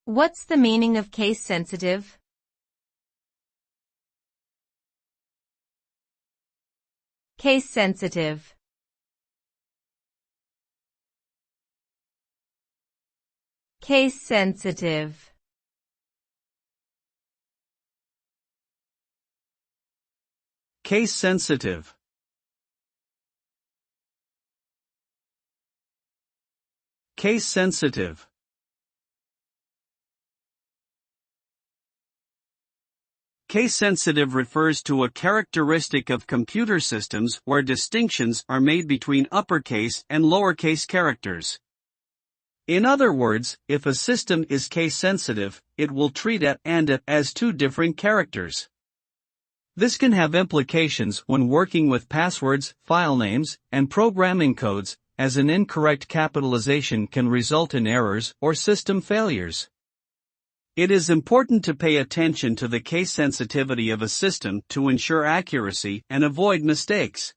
What's the meaning of case sensitive? Case sensitive. Case sensitive. Case sensitive. Case sensitive. Case sensitive refers to a characteristic of computer systems where distinctions are made between uppercase and lowercase characters. In other words, if a system is case sensitive, it will treat a and a as two different characters. This can have implications when working with passwords, file names, and programming codes, as an incorrect capitalization can result in errors or system failures. It is important to pay attention to the case sensitivity of a system to ensure accuracy and avoid mistakes.